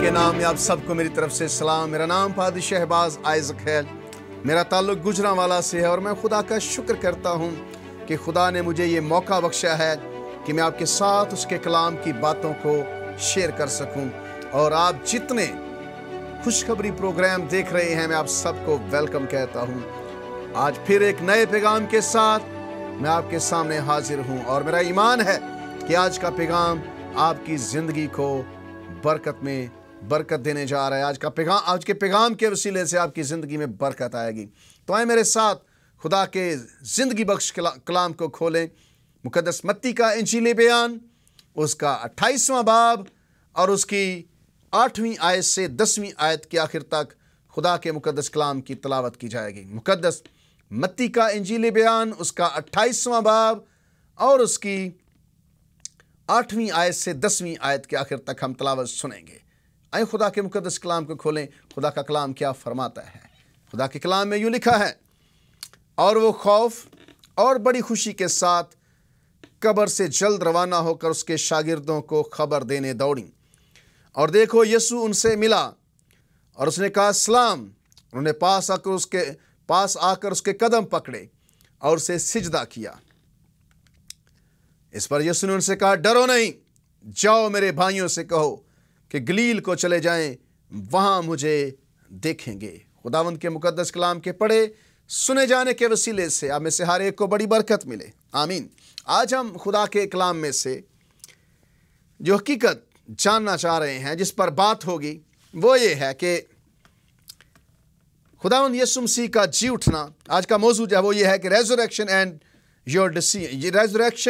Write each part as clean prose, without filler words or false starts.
के नाम में आप सबको मेरी तरफ से सलाम। मेरा नाम पादी शहबाज आइज़क है। मेरा ताल्लुक़ गुजरांवाला से है और मैं खुदा का शुक्र करता हूँ कि खुदा ने मुझे ये मौका बख्शा है कि मैं आपके साथ उसके कलाम की बातों को शेयर कर सकूँ। और आप जितने खुशखबरी प्रोग्राम देख रहे हैं, मैं आप सबको वेलकम कहता हूँ। आज फिर एक नए पैगाम के साथ मैं आपके सामने हाजिर हूँ और मेरा ईमान है कि आज का पैगाम आपकी ज़िंदगी को बरकत में बरकत देने जा रहा है। आज के पैगाम के वसीले से आपकी ज़िंदगी में बरकत आएगी। तो आए मेरे साथ खुदा के ज़िंदगी बख्श कलाम को खोलें। मुकद्दस मत्ती का इंजील बयान, उसका 28वां बाब और उसकी 8वीं आयत से 10वीं आयत के आखिर तक खुदा के मुकद्दस कलाम की तलावत की जाएगी। मुकद्दस मत्ती का इंजील बयान, उसका 28वां बाब और उसकी 8वीं आयत से 10वीं आयत के आखिर तक हम तलावत सुनेंगे। आए खुदा के मुकद्दस कलाम को खोलें। खुदा का कलाम क्या फरमाता है। खुदा के कलाम में यूँ लिखा है, और वो खौफ और बड़ी खुशी के साथ कब्र से जल्द रवाना होकर उसके शागिर्दों को खबर देने दौड़ी। और देखो, यीशु उनसे मिला और उसने कहा सलाम। उन्होंने पास आकर उसके कदम पकड़े और उसे सिजदा किया। इस पर यीशु ने उनसे कहा, डरो नहीं, जाओ मेरे भाइयों से कहो कि गलील को चले जाएं, वहां मुझे देखेंगे। खुदावंद के मुकद्दस कलाम के पढ़े सुने जाने के वसीले से आप में से हर एक को बड़ी बरकत मिले, आमीन। आज हम खुदा के कलाम में से जो हकीकत जानना चाह रहे हैं, जिस पर बात होगी, वो ये है कि खुदावंद यीशु मसीह का जी उठना। आज का मौजूद है वो ये है कि resurrection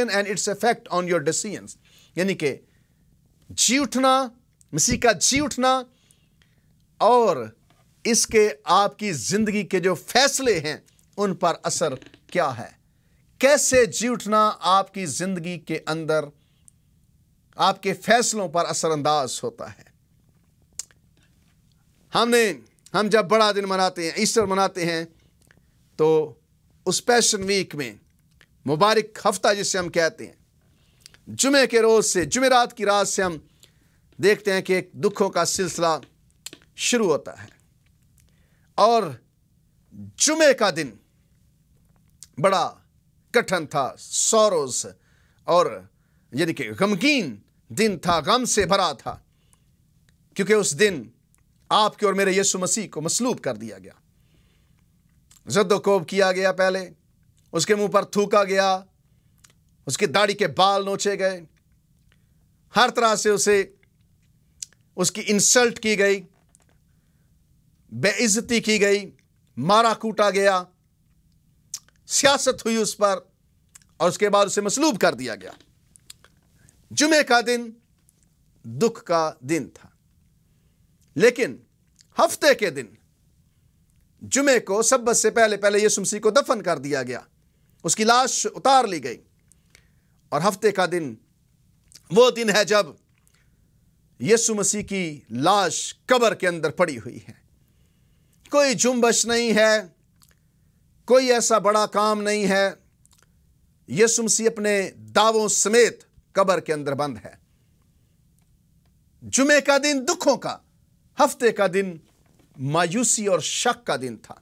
and its effect on your decisions, यानी कि जी उठना, मसीह का जी उठना और इसके आपकी जिंदगी के जो फैसले हैं उन पर असर क्या है। कैसे जी उठना आपकी जिंदगी के अंदर आपके फैसलों पर असरअंदाज होता है। हम जब बड़ा दिन मनाते हैं, ईस्टर मनाते हैं, तो उस पैशन वीक में मुबारक हफ्ता जिसे हम कहते हैं, जुमे के रोज़ से, जुमेरात की रात से हम देखते हैं कि एक दुखों का सिलसिला शुरू होता है। और जुमे का दिन बड़ा कठिन था, सौरोज और यानी कि गमगीन दिन था, गम से भरा था, क्योंकि उस दिन आपके और मेरे यीशु मसीह को मसलूब कर दिया गया, ज़द्दोकोब किया गया। पहले उसके मुंह पर थूका गया, उसकी दाढ़ी के बाल नोचे गए, हर तरह से उसकी इंसल्ट की गई, बेइज्जती की गई, मारा कूटा गया, सियासत हुई उस पर और उसके बाद उसे मसलूब कर दिया गया। जुमे का दिन दुख का दिन था, लेकिन हफ्ते के दिन जुमे को सब्बत से पहले यीशु मसीह को दफन कर दिया गया, उसकी लाश उतार ली गई। और हफ्ते का दिन वो दिन है जब यीशु मसीह की लाश कब्र के अंदर पड़ी हुई है। कोई जुम्बश नहीं है, कोई ऐसा बड़ा काम नहीं है। यीशु मसीह अपने दावों समेत कब्र के अंदर बंद है। जुमे का दिन दुखों का, हफ्ते का दिन मायूसी और शक का दिन था,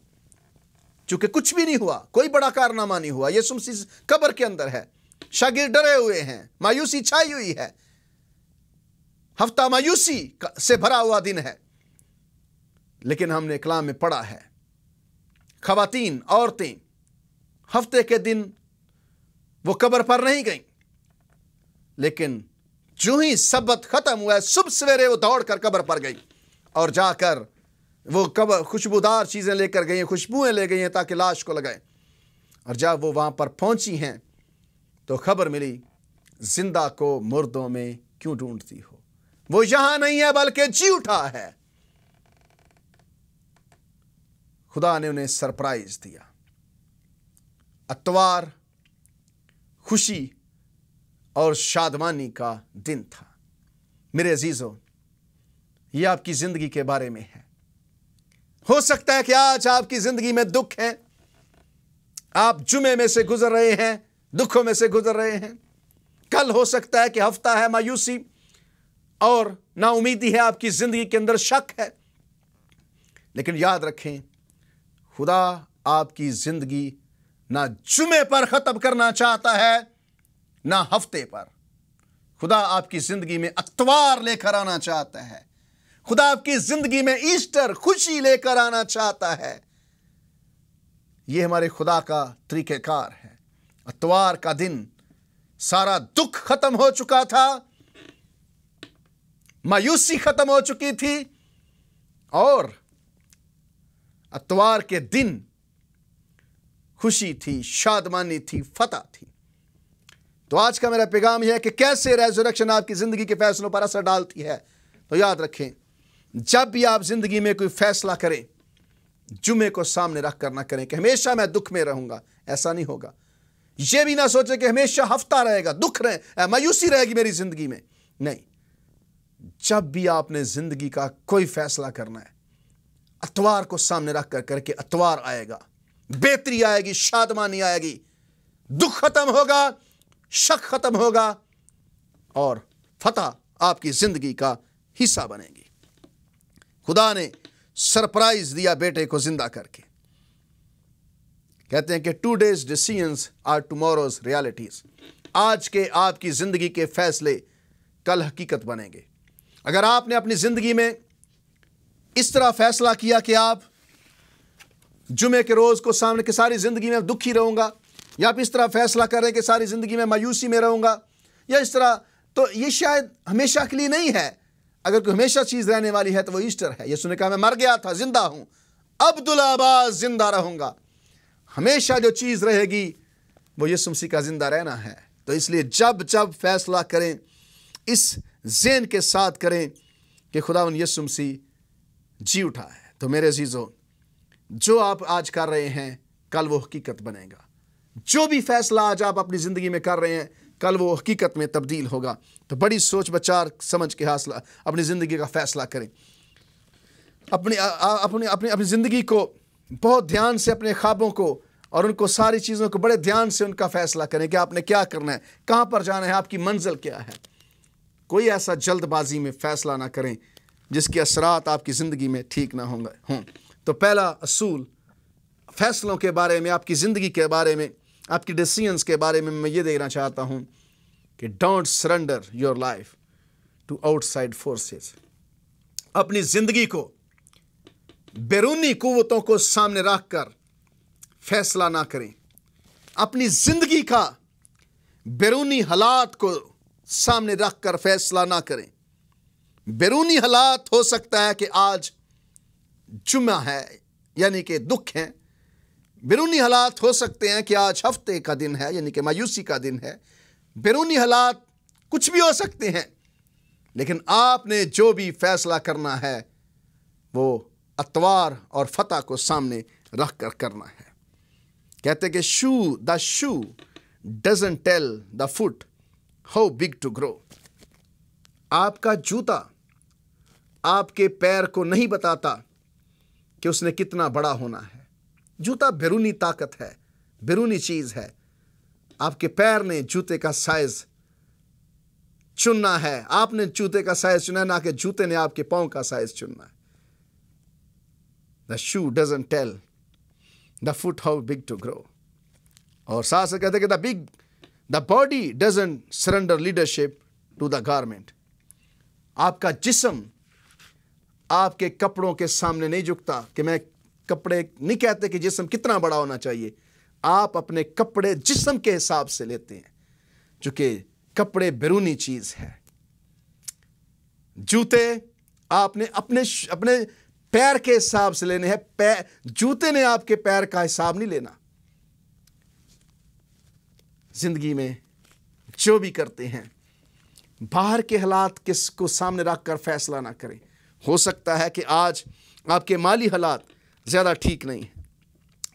क्योंकि कुछ भी नहीं हुआ, कोई बड़ा कारनामा नहीं हुआ। यीशु मसीह कब्र के अंदर है, शागिर्द डरे हुए हैं, मायूसी छाई हुई है। हफ्ता मायूसी से भरा हुआ दिन है। लेकिन हमने कलाम में पढ़ा है, खवातीन, औरतें हफ्ते के दिन वो कब्र पर नहीं गईं, लेकिन जो ही सब्बत खत्म हुआ, सुबह सवेरे वो दौड़कर कब्र पर गई और जाकर वो कब्र खुशबूदार चीजें लेकर गई हैं, खुशबुएं ले गई हैं ताकि लाश को लगाएं। और जब वो वहां पर पहुंची हैं तो खबर मिली, जिंदा को मुर्दों में क्यों ढूंढती हो, वो यहां नहीं है बल्कि जी उठा है। खुदा ने उन्हें सरप्राइज दिया। अतवार खुशी और शादमानी का दिन था। मेरे अजीजों, यह आपकी जिंदगी के बारे में है। हो सकता है कि आज आपकी जिंदगी में दुख है, आप जुमे में से गुजर रहे हैं, दुखों में से गुजर रहे हैं। कल हो सकता है कि हफ्ता है मायूसी اور نا उम्मीदी है, आपकी ज़िंदगी के अंदर शक है, लेकिन याद रखें खुदा आपकी ज़िंदगी ना जुमे पर ख़त्म करना चाहता है ना हफ्ते पर। खुदा आपकी ज़िंदगी में अतवार लेकर आना चाहता है। खुदा आपकी ज़िंदगी में ईस्टर खुशी लेकर आना चाहता है। ये हमारे खुदा का तरीक़ेकार है। अतवार का दिन सारा दुख ख़त्म हो चुका था, मायूसी ख़त्म हो चुकी थी, और अतवार के दिन खुशी थी, शादमानी थी, फतह थी। तो आज का मेरा पैगाम यह है कि कैसे रेज़रेक्शन आपकी ज़िंदगी के फैसलों पर असर डालती है। तो याद रखें, जब भी आप ज़िंदगी में कोई फैसला करें, जुमे को सामने रख कर ना करें कि हमेशा मैं दुख में रहूंगा। ऐसा नहीं होगा। ये भी ना सोचें कि हमेशा हफ्ता रहेगा, दुख रहे, मायूसी रहेगी मेरी ज़िंदगी में। नहीं, जब भी आपने ज़िंदगी का कोई फैसला करना है, अतवार को सामने रख कर करके अतवार आएगा, बेहतरी आएगी, शादमानी आएगी, दुख खत्म होगा, शक खत्म होगा, और फतह आपकी ज़िंदगी का हिस्सा बनेगी। खुदा ने सरप्राइज दिया बेटे को जिंदा करके। कहते हैं कि today's decisions are tomorrow's realities. आज के आपकी ज़िंदगी के फैसले कल हकीकत बनेंगे। अगर आपने अपनी ज़िंदगी में इस तरह फैसला किया कि आप जुमे के रोज़ को सामने कि सारी ज़िंदगी में दुखी रहूँगा, या आप इस तरह फैसला कर रहे हैं कि सारी ज़िंदगी में मायूसी में रहूँगा, या इस तरह, तो ये शायद हमेशा के लिए नहीं है। अगर कोई हमेशा चीज़ रहने वाली है तो वो ईस्टर है। यीशु ने कहा मैं मर गया था, जिंदा हूँ, अब्दुल-आबाद जिंदा रहूँगा। हमेशा जो चीज़ रहेगी वो यीशु मसीह का जिंदा रहना है। तो इसलिए जब जब फैसला करें, इस ज़हन के साथ करें कि खुदावंद यीशु मसीह जी उठा है। तो मेरे अजीज़ों, जो आप आज कर रहे हैं कल वो हकीकत बनेगा। जो भी फैसला आज आप अपनी ज़िंदगी में कर रहे हैं कल वो हकीकत में तब्दील होगा। तो बड़ी सोच विचार समझ के हासिल अपनी ज़िंदगी का फ़ैसला करें। अपनी ज़िंदगी को बहुत ध्यान से, अपने ख्वाबों को और उनको सारी चीज़ों को बड़े ध्यान से उनका फ़ैसला करें कि आपने क्या करना है, कहाँ पर जाना है, आपकी मंजिल क्या है। कोई ऐसा जल्दबाजी में फ़ैसला ना करें जिसके असरात आपकी ज़िंदगी में ठीक ना हों। तो पहला असूल फ़ैसलों के बारे में, आपकी ज़िंदगी के बारे में, आपकी डिसीजंस के बारे में मैं ये देना चाहता हूँ कि don't surrender your life to outside forces. अपनी ज़िंदगी को बैरूनी कुव्वतों को सामने रख कर फैसला ना करें। अपनी ज़िंदगी का बैरूनी हालात को सामने रख कर फैसला ना करें। बैरूनी हालात हो सकता है कि आज जुम्मा है, यानी कि दुख है। बैरूनी हालात हो सकते हैं कि आज हफ्ते का दिन है, यानी कि मायूसी का दिन है। बैरूनी हालात कुछ भी हो सकते हैं, लेकिन आपने जो भी फैसला करना है वो अतवार और फतह को सामने रख कर करना है। कहते हैं कि the shoe doesn't tell the foot how big to grow. आपका जूता आपके पैर को नहीं बताता कि उसने कितना बड़ा होना है। जूता बैरूनी ताकत है, बैरूनी चीज़ है। आपके पैर ने जूते का साइज चुनना है। आपने जूते का साइज चुना, ना कि जूते ने आपके पाँव का साइज चुनना है। The shoe doesn't tell the foot how big to grow. और साथ से कहते हैं कि the body doesn't surrender leadership to the garment. आपका जिस्म आपके कपड़ों के सामने नहीं झुकता। कि मैं कपड़े नहीं कहते कि जिस्म कितना बड़ा होना चाहिए, आप अपने कपड़े जिस्म के हिसाब से लेते हैं, चूंकि कपड़े बैरूनी चीज है। जूते आपने अपने पैर के हिसाब से लेने हैं। जूते ने आपके पैर का हिसाब नहीं लेना। जिंदगी में जो भी करते हैं, बाहर के हालात किसको सामने रखकर फैसला ना करें। हो सकता है कि आज आपके माली हालात ज़्यादा ठीक नहीं है।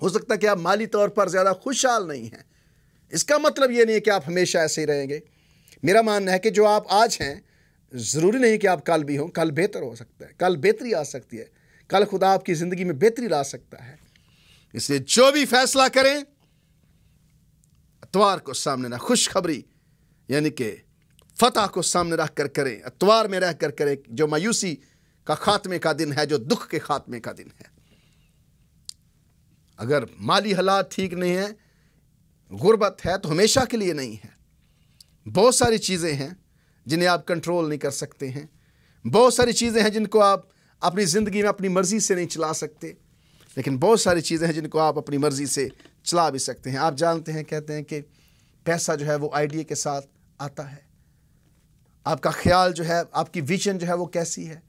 हो सकता है कि आप माली तौर पर ज़्यादा खुशहाल नहीं हैं। इसका मतलब ये नहीं है कि आप हमेशा ऐसे ही रहेंगे। मेरा मानना है कि जो आप आज हैं, ज़रूरी नहीं कि आप कल भी हों। कल बेहतर हो सकता है, कल बेहतरी आ सकती है, कल खुदा आपकी ज़िंदगी में बेहतरी ला सकता है। इसलिए जो भी फैसला करें, इतवार को सामने ना खुशखबरी यानी कि فتح کو سامنے رکھ کر کریں, اتوار میں رہ کر کریں, جو مایوسی کا خاتمے کا دن ہے, جو دکھ کے خاتمے کا دن ہے. اگر مالی حالات ٹھیک نہیں ہیں, غربت ہے, تو ہمیشہ کے لیے نہیں ہے. بہت ساری چیزیں ہیں جنہیں آپ کنٹرول نہیں کر سکتے ہیں. بہت ساری چیزیں ہیں جن کو آپ اپنی زندگی میں اپنی مرضی سے نہیں چلا سکتے, لیکن بہت ساری چیزیں ہیں جن کو آپ اپنی مرضی سے چلا بھی سکتے ہیں. آپ جانتے ہیں, کہتے ہیں کہ پیسہ جو ہے وہ آئیڈیا کے ساتھ آتا ہے. آپ کا خیال جو ہے, آپ کی ویژن جو ہے وہ کیسی ہے,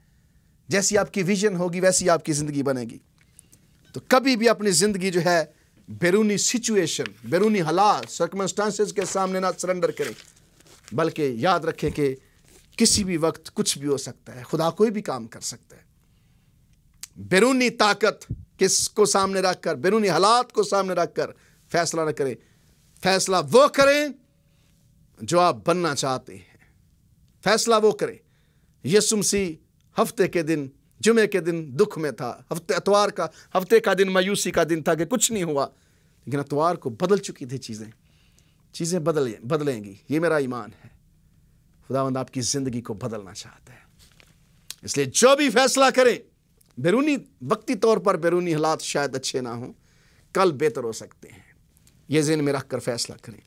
جیسی آپ کی ویژن ہوگی ویسی آپ کی زندگی بنے گی. تو کبھی بھی اپنی زندگی جو ہے بیرونی سچویشن, بیرونی حالات, سرکمسٹانسز کے سامنے نہ سرنڈر کریں, بلکہ یاد رکھیں کہ کسی بھی وقت کچھ بھی ہو سکتا ہے. خدا کوئی بھی کام کر سکتا ہے. بیرونی طاقت کس کو سامنے رکھ کر, بیرونی حالات کو سامنے رکھ کر فیصلہ نہ کریں. فیصلہ وہ کریں جو آپ بننا چاہتے ہیں. فیصلہ وہ کریں. یسوع مسیح ہفتے کے دن, جمعے کے دن دکھ میں تھا. ہفتے کا دن مایوسی کا دن تھا کہ کچھ نہیں ہوا, لیکن اتوار کو بدل چکی تھی چیزیں بدلیں گی. یہ میرا ایمان ہے. خداوند آپ کی زندگی کو بدلنا چاہتا ہے. اس لیے جو بھی فیصلہ کریں, بیرونی وقتی طور پر بیرونی حالات شاید اچھے نہ ہوں, کل بہتر ہو سکتے ہیں. یہ ذہن میں رکھ کر فیصلہ کریں.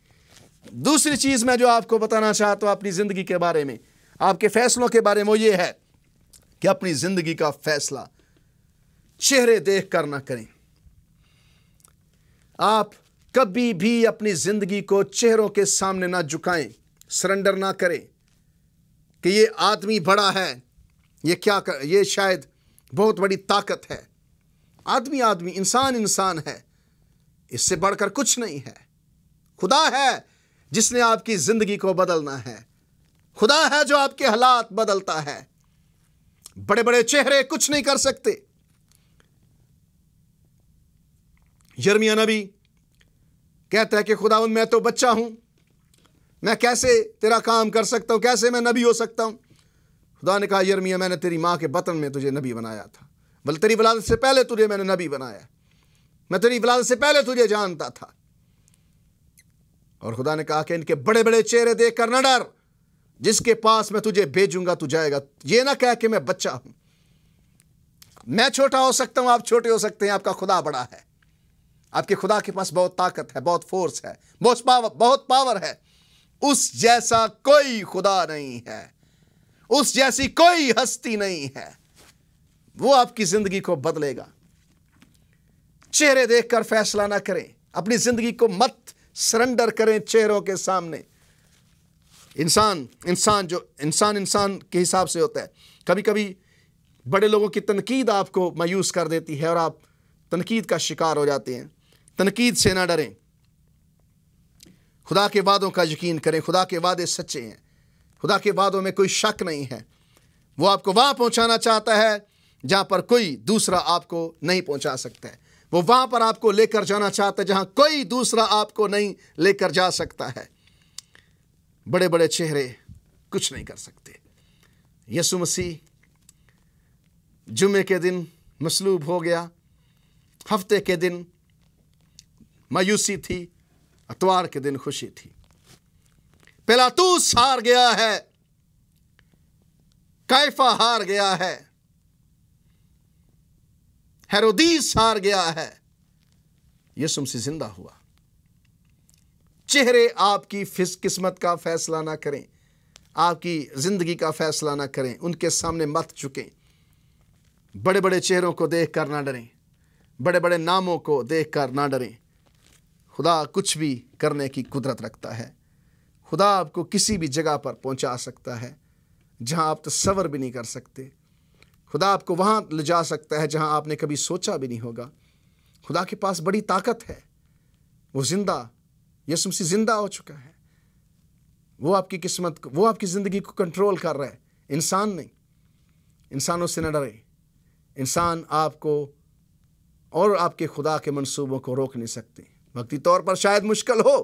دوسری چیز میں جو آپ کو بتانا چاہتا ہوں اپنی زندگی کے بارے میں, آپ کے فیصلوں کے بارے میں, وہ یہ ہے کہ اپنی زندگی کا فیصلہ چہرے دیکھ کر نہ کریں. آپ کبھی بھی اپنی زندگی کو چہروں کے سامنے نہ جھکائیں, سرنڈر نہ کریں کہ یہ آدمی بڑا ہے, یہ شاید بہت بڑی طاقت ہے. آدمی انسان ہے, اس سے بڑھ کر کچھ نہیں ہے. خدا ہے جس نے آپ کی زندگی کو بدلنا ہے. خدا ہے جو آپ کے حالات بدلتا ہے. بڑے بڑے چہرے کچھ نہیں کر سکتے. یرمیہ نبی کہتا ہے کہ خداوند میں تو بچہ ہوں, میں کیسے تیرا کام کر سکتا ہوں, کیسے میں نبی ہو سکتا ہوں. خدا نے کہا یرمیہ میں نے تیری ماں کے بطن میں تجھے نبی بنایا تھا, بلکہ تیری ولادت سے پہلے تجھے میں نے نبی بنایا, میں تیری ولادت سے پہلے تجھے جانتا تھا. اور خدا نے کہا کہ ان کے بڑے بڑے چہرے دیکھ کر نہ ڈر, جس کے پاس میں تجھے بھیجوں گا تو جائے گا. یہ نہ کہہ کہ میں بچہ ہوں, میں چھوٹا ہو سکتا ہوں, آپ چھوٹے ہو سکتے ہیں, آپ کا خدا بڑا ہے. آپ کے خدا کے پاس بہت طاقت ہے, بہت فورس ہے, بہت پاور ہے. اس جیسا کوئی خدا نہیں ہے, اس جیسی کوئی ہستی نہیں ہے. وہ آپ کی زندگی کو بدلے گا. چہرے دیکھ کر فیصلہ نہ کریں. اپنی زندگی کو مت سرنڈر کریں چہروں کے سامنے. انسان کے حساب سے ہوتا ہے. کبھی کبھی بڑے لوگوں کی تنقید آپ کو مایوس کر دیتی ہے اور آپ تنقید کا شکار ہو جاتے ہیں. تنقید سے نہ ڈریں. خدا کے وعدوں کا یقین کریں. خدا کے وعدے سچے ہیں. خدا کے وعدوں میں کوئی شک نہیں ہے. وہ آپ کو وہاں پہنچانا چاہتا ہے جہاں پر کوئی دوسرا آپ کو نہیں پہنچا سکتا ہے. وہ وہاں پر آپ کو لے کر جانا چاہتا ہے جہاں کوئی دوسرا آپ کو نہیں لے کر جا سکتا ہے. بڑے بڑے چہرے کچھ نہیں کر سکتے. یسوع مسیح جمعے کے دن مصلوب ہو گیا, ہفتے کے دن مایوسی تھی, اتوار کے دن خوشی تھی. پیلاطوس ہار گیا ہے, کیفا ہار گیا ہے, ہیرودیس ہار گیا ہے, یسوع مسیح زندہ ہوا. چہرے آپ کی قسمت کا فیصلہ نہ کریں, آپ کی زندگی کا فیصلہ نہ کریں. ان کے سامنے مت جھکیں. بڑے بڑے چہروں کو دیکھ کر نہ ڈریں, بڑے بڑے ناموں کو دیکھ کر نہ ڈریں. خدا کچھ بھی کرنے کی قدرت رکھتا ہے. خدا آپ کو کسی بھی جگہ پر پہنچا سکتا ہے جہاں آپ تصور بھی نہیں کر سکتے. خدا آپ کو وہاں لے جا سکتا ہے جہاں آپ نے کبھی سوچا بھی نہیں ہوگا. خدا کے پاس بڑی طاقت ہے. وہ زندہ, یسوع مسیح زندہ ہو چکا ہے. وہ آپ کی قسمت کو, وہ آپ کی زندگی کو کنٹرول کر رہا ہے, انسان نہیں. انسانوں سے نہ ڈرے. انسان آپ کو اور آپ کے خدا کے منصوبوں کو روک نہیں سکتے. وقتی طور پر شاید مشکل ہو,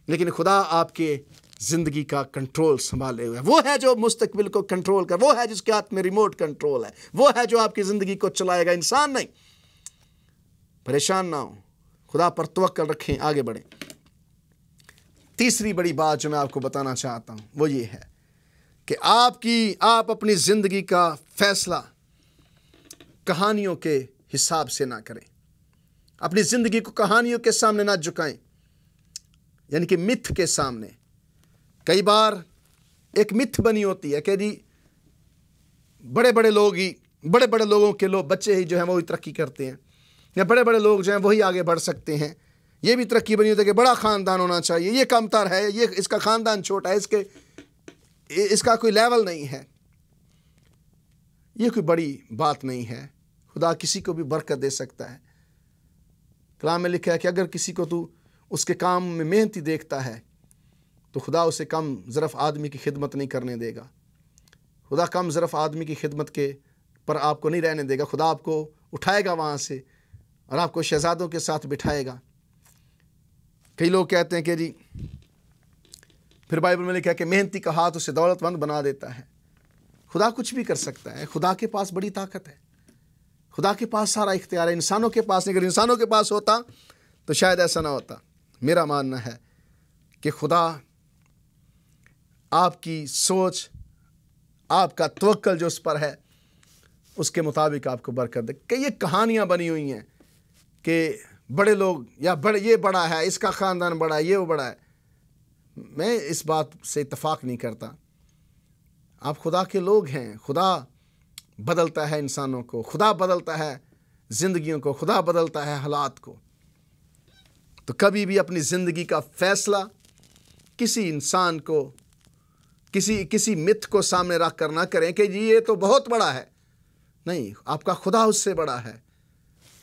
لیکن خدا آپ کے زندگی کا کنٹرول سنبھالے ہوئے ہے. وہ ہے جو مستقبل کو کنٹرول کر, وہ ہے جس کے ہاتھ میں ریموٹ کنٹرول ہے, وہ ہے جو آپ کی زندگی کو چلائے گا, انسان نہیں. پریشان نہ ہو, خدا پر توکل رکھیں, آگے بڑھیں. تیسری بڑی بات جو میں آپ کو بتانا چاہتا ہوں وہ یہ ہے کہ آپ اپنی زندگی کا فیصلہ کہانیوں کے حساب سے نہ کریں، اپنی زندگی کو کہانیوں کے سامنے نہ جھکائیں، یعنی کہ متھ کے سامنے۔ کئی بار ایک متھ بنی ہوتی ہے کہ جی بڑے بڑے لوگوں کے بچے ہی جو ہیں وہی ترقی کرتے ہیں، یا بڑے بڑے لوگ جو ہیں وہی آگے بڑھ سکتے ہیں۔ یہ بھی ترقی بنی ہوتی ہے کہ بڑا خاندان ہونا چاہیے، یہ کم تر ہے، یہ اس کا خاندان چھوٹا ہے، اس کا کوئی لیول نہیں ہے۔ یہ کوئی بڑی بات نہیں ہے۔ خدا کسی کو بھی برکت دے سکتا ہے۔ کلام میں لکھا ہے کہ اگر کسی کو تو اس کے کام میں محنتی دیکھتا ہے تو خدا اسے کم ظرف آدمی کی خدمت نہیں کرنے دے گا۔ خدا کم ظرف آدمی کی خدمت کے پر آپ کو نہیں رہنے دے گا۔ خدا آپ کو اٹھائے گا وہاں سے اور آپ کو شہزادوں کے ساتھ بٹھائے گا۔ کئی لوگ کہتے ہیں کہ جی پھر بائبل میں لکھا ہے کہ محنتی کا ہاتھ اسے دولت مند بنا دیتا ہے۔ خدا کچھ بھی کر سکتا ہے۔ خدا کے پاس بڑی طاقت ہے، خدا کے پاس سارا اختیار ہے، انسانوں کے پاس نہیں۔ اگر انسانوں کے پاس ہوتا تو شاید ایسا نہ ہوتا۔ میرا ماننا ہے کہ خدا آپ کی سوچ، آپ کا توکل جو اس پر ہے، اس کے مطابق آپ کو برکت دے۔ کہ یہ کہانیاں بنی ہوئی ہیں کہ بڑے لوگ یا یہ بڑا ہے، اس کا خاندان بڑا ہے، یہ وہ بڑا ہے، میں اس بات سے اتفاق نہیں کرتا۔ آپ خدا کے لوگ ہیں۔ خدا بدلتا ہے انسانوں کو، خدا بدلتا ہے زندگیوں کو، خدا بدلتا ہے حالات کو۔ تو کبھی بھی اپنی زندگی کا فیصلہ کسی انسان کو، کسی متھ کو سامنے رکھ کر نہ کریں کہ جی یہ تو بہت بڑا ہے۔ نہیں، آپ کا خدا اس سے بڑا ہے۔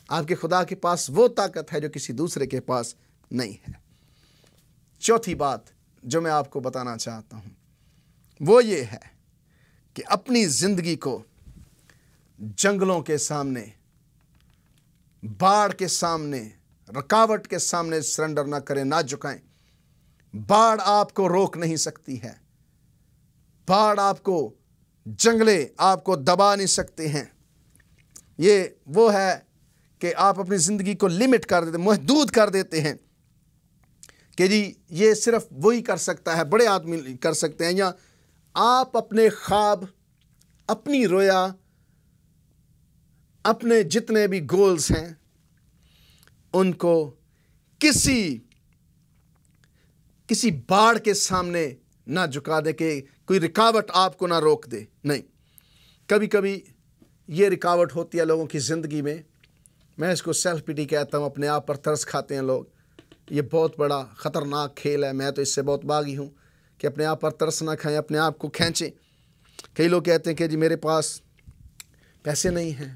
آپ کے خدا کے پاس وہ طاقت ہے جو کسی دوسرے کے پاس نہیں ہے۔ چوتھی بات جو میں آپ کو بتانا چاہتا ہوں وہ یہ ہے کہ اپنی زندگی کو جنگلوں کے سامنے، باڑ کے سامنے، رکاوٹ کے سامنے سرنڈر نہ کریں، نہ جھکائیں۔ باڑ آپ کو روک نہیں سکتی ہے، باڑ آپ کو، جنگلے آپ کو دبا نہیں سکتے ہیں۔ یہ وہ ہے کہ آپ اپنی زندگی کو لمٹ کر دیتے، محدود کر دیتے ہیں کہ جی یہ صرف وہی کر سکتا ہے، بڑے آدمی کر سکتے ہیں۔ یا آپ اپنے خواب، اپنی رویا، اپنے جتنے بھی گولز ہیں ان کو کسی باڑ کے سامنے نہ جھکا دے کہ کوئی رکاوٹ آپ کو نہ روک دے۔ نہیں، کبھی کبھی یہ رکاوٹ ہوتی ہے لوگوں کی زندگی میں۔ میں اس کو سیلف پیٹی کہتا ہوں، اپنے آپ پر ترس کھاتے ہیں لوگ۔ یہ بہت بڑا خطرناک کھیل ہے، میں تو اس سے بہت باغی ہوں کہ اپنے آپ پر ترس نہ کھائیں، اپنے آپ کو کھینچیں۔ کئی لوگ کہتے ہیں کہ جی میرے پاس پیسے نہیں ہیں،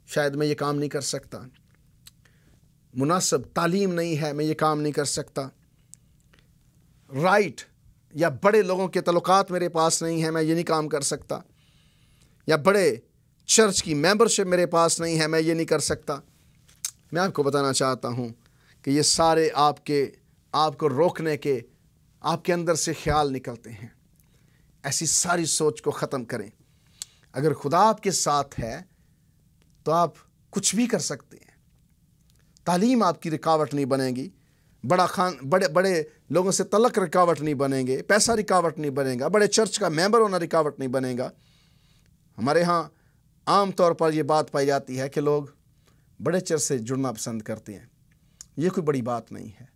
شاید میں یہ کام نہیں کر سکتا، مناسب تعلیم نہیں ہے، میں یہ کام نہیں کر سکتا، رائٹ یا بڑے لوگوں کے تعلقات میرے پاس نہیں ہیں، میں یہ نہیں کام کر سکتا، یا بڑے چرچ کی ممبرشپ میرے پاس نہیں ہے، میں یہ نہیں کر سکتا۔ میں آپ کو بتانا چاہتا ہوں کہ یہ سارے آپ کو روکنے کے آپ کے اندر سے خیال نکلتے ہیں۔ ایسی ساری سوچ کو ختم کریں۔ اگر خدا آپ کے ساتھ ہے تو آپ کچھ بھی کر سکتے ہیں۔ تعلیم آپ کی رکاوٹ نہیں بنے گی، بڑے لوگوں سے تعلق رکاوٹ نہیں بنیں گے، پیسہ رکاوٹ نہیں بنے گا، بڑے چرچ کا ممبر ہونا رکاوٹ نہیں بنے گا۔ ہمارے ہاں عام طور پر یہ بات پائی جاتی ہے کہ لوگ بڑے چرچ سے جڑنا پسند کرتے ہیں۔ یہ کوئی بڑی بات نہیں ہے۔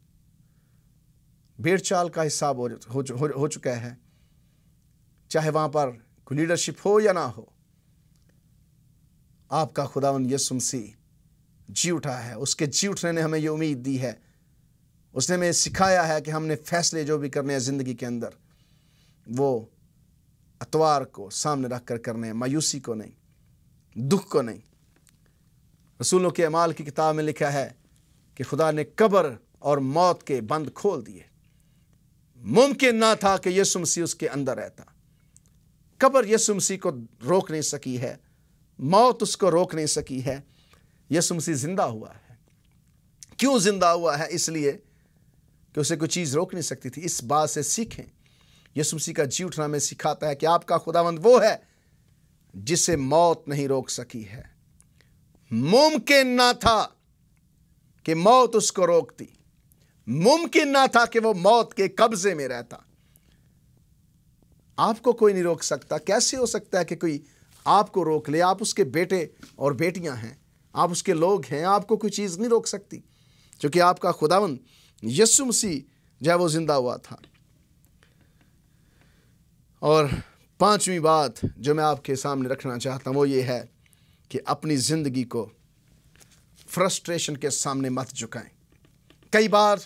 بھیڑ چال کا حساب ہو چکا ہے، چاہے وہاں پر کوئی لیڈرشپ ہو یا نہ ہو۔ آپ کا خداوند یسوع مسیح جی اٹھا ہے۔ اس کے جی اٹھنے نے ہمیں یہ امید دی ہے، اس نے ہمیں سکھایا ہے کہ ہم نے فیصلے جو بھی کرنے ہیں زندگی کے اندر وہ اتوار کو سامنے رکھ کر کرنے ہیں، مایوسی کو نہیں، دکھ کو نہیں۔ رسولوں کے اعمال کی کتاب میں لکھا ہے کہ خدا نے قبر اور موت کے بند کھول دیے۔ ممکن نہ تھا کہ یسوع مسیح اس کے اندر رہتا۔ قبر یسوع مسیح کو روک نہیں سکی ہے، موت اس کو روک نہیں سکی ہے۔ یسوع مسیح زندہ ہوا ہے۔ کیوں زندہ ہوا ہے؟ اس لیے کہ اسے کوئی چیز روک نہیں سکتی تھی۔ اس بات سے سیکھیں۔ یسوع مسیح کا جی اٹھنا ہمیں سکھاتا ہے کہ آپ کا خداوند وہ ہے جسے موت نہیں روک سکی ہے۔ ممکن نہ تھا کہ موت اس کو روکتی، मुमकिन ना था कि वो मौत के कब्जे में रहता। आपको कोई नहीं रोक सकता। कैसे हो सकता है कि कोई आपको रोक ले? आप उसके बेटे और बेटियां हैं, आप उसके लोग हैं, आपको कोई चीज़ नहीं रोक सकती, क्योंकि आपका खुदावंद यीशु मसीह जो है वो जिंदा हुआ था। और पांचवी बात जो मैं आपके सामने रखना चाहता हूँ वो ये है कि अपनी ज़िंदगी को फ्रस्ट्रेशन के सामने मत झुकाएं। कई बार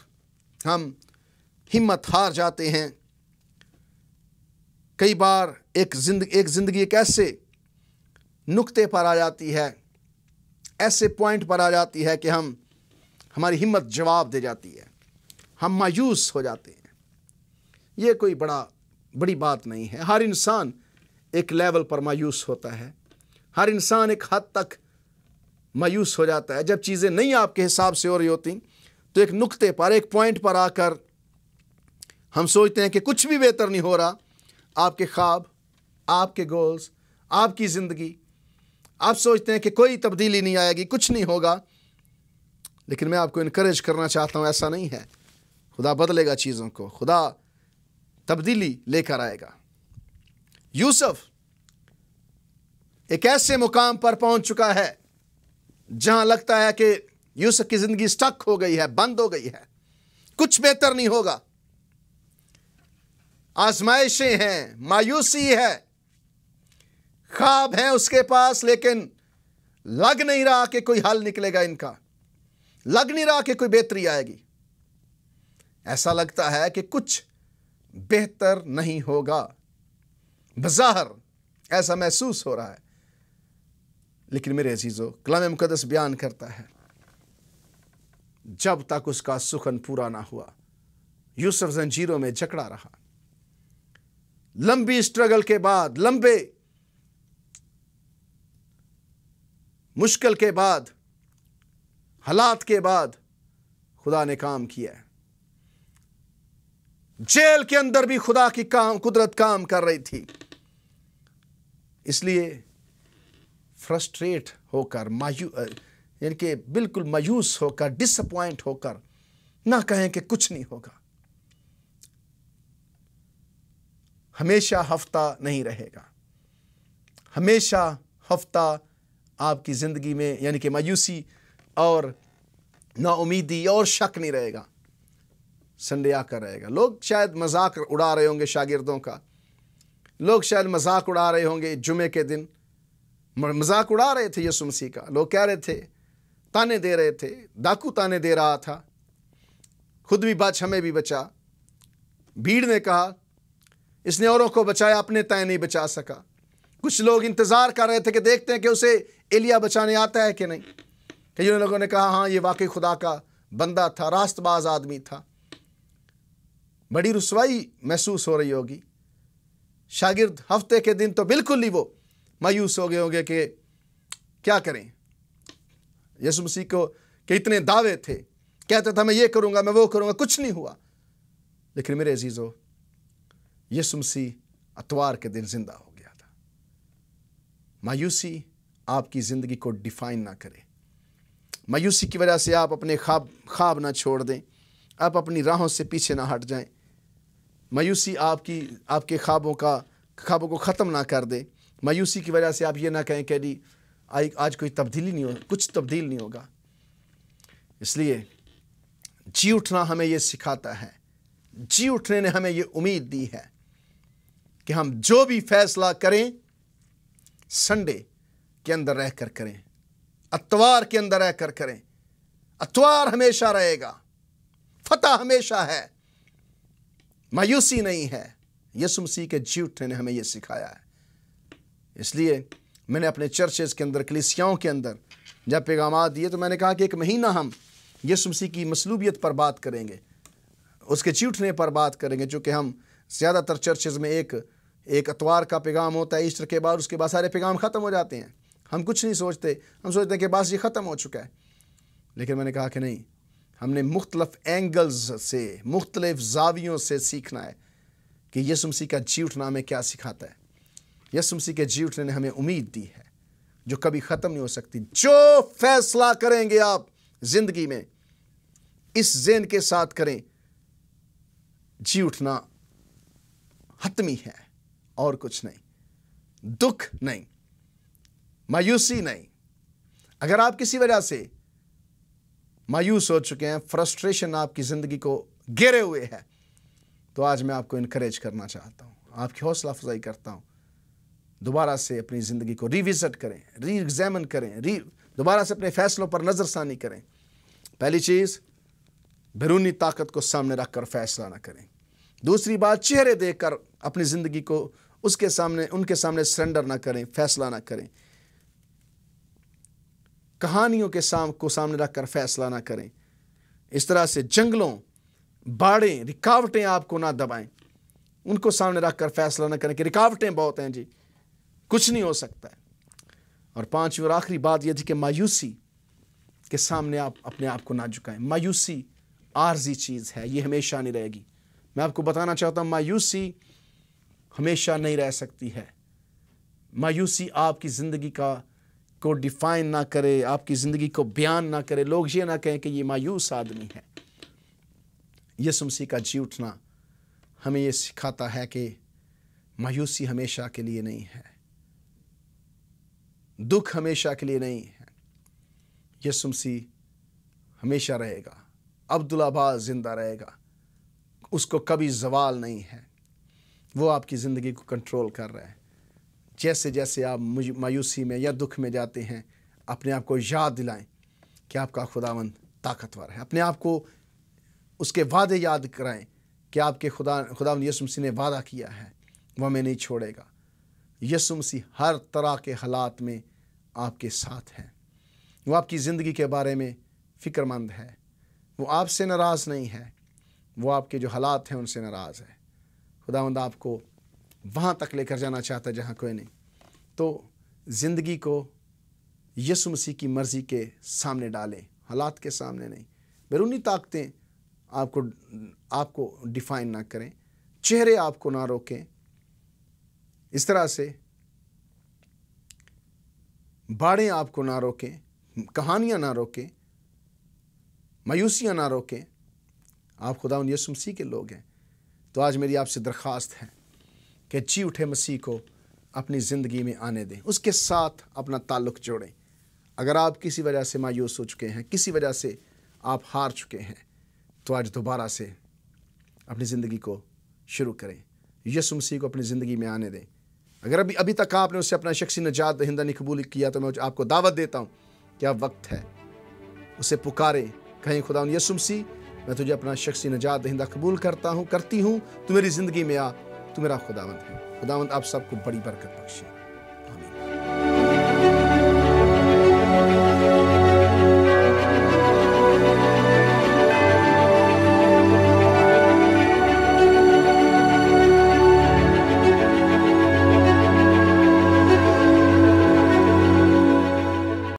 हम हिम्मत हार जाते हैं। कई बार एक ज़िंदगी एक ऐसे नुक्ते पर आ जाती है, ऐसे पॉइंट पर आ जाती है कि हमारी हिम्मत जवाब दे जाती है, हम मायूस हो जाते हैं। ये कोई बड़ी बात नहीं है। हर इंसान एक लेवल पर मायूस होता है, हर इंसान एक हद तक मायूस हो जाता है। जब चीज़ें नहीं आपके हिसाब से हो रही होती तो एक नुक्ते पर, एक पॉइंट पर आकर हम सोचते हैं कि कुछ भी बेहतर नहीं हो रहा। आपके ख्वाब, आपके गोल्स, आपकी ज़िंदगी, आप सोचते हैं कि कोई तब्दीली नहीं आएगी, कुछ नहीं होगा। लेकिन मैं आपको इनकरेज करना चाहता हूँ, ऐसा नहीं है। खुदा बदलेगा चीज़ों को, खुदा तब्दीली लेकर आएगा। यूसुफ एक ऐसे मुकाम पर पहुंच चुका है जहां लगता है कि यूसुफ की ज़िंदगी स्टक हो गई है, बंद हो गई है, कुछ बेहतर नहीं होगा। आजमाइशें हैं, मायूसी है, ख्वाब हैं उसके पास, लेकिन लग नहीं रहा कि कोई हल निकलेगा इनका, लग नहीं रहा कि कोई बेहतरी आएगी। ऐसा लगता है कि कुछ बेहतर नहीं होगा, बज़ाहिर ऐसा महसूस हो रहा है। लेकिन मेरे अजीजों, कलाम मुक़द्दस बयान करता है जब तक उसका सुखन पूरा ना हुआ यूसुफ जंजीरों में जकड़ा रहा। लंबी स्ट्रगल के बाद, लंबे मुश्किल के बाद, हालात के बाद खुदा ने काम किया। जेल के अंदर भी खुदा की कुदरत काम कर रही थी। इसलिए फ्रस्ट्रेट होकर, यानी कि बिल्कुल मायूस होकर, डिसअपॉइंट होकर ना कहें कि कुछ नहीं होगा। हमेशा हफ्ता नहीं रहेगा, हमेशा हफ्ता आपकी ज़िंदगी में यानी कि मायूसी और नाउमीदी और शक नहीं रहेगा। संडे आकर रहेगा। लोग शायद मजाक उड़ा रहे होंगे शागिर्दों का, लोग शायद मजाक उड़ा रहे होंगे जुमे के दिन, मजाक उड़ा रहे थे यीशु मसीह का। लोग कह रहे थे, ताने दे रहे थे, डाकू ताने दे रहा था, खुद भी बच, हमें भी बचा। भीड़ ने कहा इसने औरों को बचाया, अपने ताने नहीं बचा सका। कुछ लोग इंतजार कर रहे थे कि देखते हैं कि उसे एलिया बचाने आता है कि नहीं। कई लोगों ने कहा हाँ ये वाकई खुदा का बंदा था, रास्तबाज आदमी था। बड़ी रुसवाई महसूस हो रही होगी। शागिर्द हफ्ते के दिन तो बिल्कुल ही वो मायूस हो गए होंगे कि क्या करें। यीशु मसीह को के इतने दावे थे, कहता था मैं ये करूंगा, मैं वो करूंगा, कुछ नहीं हुआ। लेकिन मेरे अजीजों, यीशु मसीह अतवार के दिन जिंदा हो गया था। मायूसी आपकी ज़िंदगी को डिफाइन ना करे। मायूसी की वजह से आप अपने ख्वाब ना छोड़ दें, आप अपनी राहों से पीछे ना हट जाएं। मायूसी आपके ख्वाबों को ख़त्म ना कर दे। मायूसी की वजह से आप ये ना कहें कि जी आज कोई तब्दीली नहीं हो, कुछ तब्दील नहीं होगा। इसलिए जी उठना हमें ये सिखाता है, जी उठने ने हमें ये उम्मीद दी है कि हम जो भी फैसला करें संडे के अंदर रहकर करें, अतवार के अंदर रहकर करें। अतवार हमेशा रहेगा, फतह हमेशा है, मायूसी नहीं है। यीशु मसीह के जी उठने ने हमें यह सिखाया है। इसलिए मैंने अपने चर्चेज़ के अंदर, कलीसियाओं के अंदर जब पैगामात दिए तो मैंने कहा कि एक महीना हम यीशु मसीह की मसलूबियत पर बात करेंगे, उसके जी उठने पर बात करेंगे। चूँकि हम ज़्यादातर चर्चेज़ में एक अतवार का पैगाम होता है, ईस्टर के बाद उसके बाद सारे पैगाम ख़त्म हो जाते हैं। हम कुछ नहीं सोचते, हम सोचते हैं कि बस ये ख़त्म हो चुका है। लेकिन मैंने कहा कि नहीं, हमने मुख्तलिफ एंगल्स से, मुख्तलिफ ज़ावियों से सीखना है कि यीशु मसीह का जी उठना हमें क्या सिखाता है। यीशु मसीह के जी उठने ने हमें उम्मीद दी है जो कभी ख़त्म नहीं हो सकती। जो फैसला करेंगे आप ज़िंदगी में, इस ज़हन के साथ करें, जी उठना हतमी है और कुछ नहीं, दुख नहीं, मायूसी नहीं। अगर आप किसी वजह से मायूस हो चुके हैं, फ्रस्ट्रेशन आपकी ज़िंदगी को घेरे हुए है, तो आज मैं आपको इनकरेज करना चाहता हूँ, आपकी हौसला अफजाई करता हूँ। दोबारा से अपनी ज़िंदगी को रिविज़िट करें, री एग्जामिन करें, दोबारा से अपने फैसलों पर नज़रसानी करें। पहली चीज़, बैरूनी ताकत को सामने रखकर फैसला ना करें। दूसरी बात, चेहरे देखकर अपनी ज़िंदगी को उनके सामने सरेंडर ना करें, फैसला ना करें। कहानियों के सामने रखकर फैसला ना करें। इस तरह से जंगलों, बाड़ें, रुकावटें आपको ना दबाएं, उनको सामने रखकर फैसला ना करें कि रुकावटें बहुत हैं जी, कुछ नहीं हो सकता है। और पांचवी और आखिरी बात यह थी कि मायूसी के सामने आप अपने आप को ना झुकाएं। मायूसी आर्जी चीज़ है, ये हमेशा नहीं रहेगी। मैं आपको बताना चाहता हूँ, मायूसी हमेशा नहीं रह सकती है। मायूसी आपकी ज़िंदगी को डिफाइन ना करे, आपकी ज़िंदगी को बयान ना करे। लोग ये ना कहें कि ये मायूस आदमी है। यीशु मसीह का जी उठना हमें ये सिखाता है कि मायूसी हमेशा के लिए नहीं है, दुख हमेशा के लिए नहीं है। यीशु मसीह हमेशा रहेगा, अब्दुल अब्बास जिंदा रहेगा, उसको कभी ज़वाल नहीं है। वो आपकी ज़िंदगी को कंट्रोल कर रहा है। जैसे जैसे आप मायूसी में या दुख में जाते हैं, अपने आप को याद दिलाएं कि आपका खुदावंद ताकतवर है। अपने आप को उसके वादे याद कराएं कि आपके खुदावंद यीशु मसीह ने वादा किया है, वह हमें नहीं छोड़ेगा। यीशु मसीह हर तरह के हालात में आपके साथ हैं। वो आपकी ज़िंदगी के बारे में फ़िक्रमंद है। वो आपसे नाराज़ नहीं है, वो आपके जो हालात हैं उनसे नाराज़ है। खुदावंद आपको वहाँ तक लेकर जाना चाहता है जहाँ कोई नहीं। तो ज़िंदगी को यीशु मसीह की मर्ज़ी के सामने डालें, हालात के सामने नहीं। बैरूनी ताकतें आपको डिफ़ाइन ना करें, चेहरे आपको ना रोकें। इस तरह से बाड़ें आपको ना रोकें, कहानियाँ ना रोकें, मायूसियाँ ना रोकें। आप खुदावंद यीशु मसीह के लोग हैं। तो आज मेरी आपसे दरख्वास्त है कि जी उठे मसीह को अपनी ज़िंदगी में आने दें, उसके साथ अपना ताल्लुक़ जोड़ें। अगर आप किसी वजह से मायूस हो चुके हैं, किसी वजह से आप हार चुके हैं, तो आज दोबारा से अपनी ज़िंदगी को शुरू करें, यीशु मसीह को अपनी ज़िंदगी में आने दें। अगर अभी तक आपने उससे अपना शख्सी निजात दहिंदा नहीं कबूल किया, तो मैं आपको दावत देता हूँ कि अब वक्त है, उसे पुकारें, कहें खुदावंद यीशु मसीह, मैं तुझे अपना शख्सी निजात दहिंदा कबूल करती हूँ, तू मेरी ज़िंदगी में आ, तू मेरा खुदावंद है। खुदावंद आप सबको बड़ी बरकत बख्शे।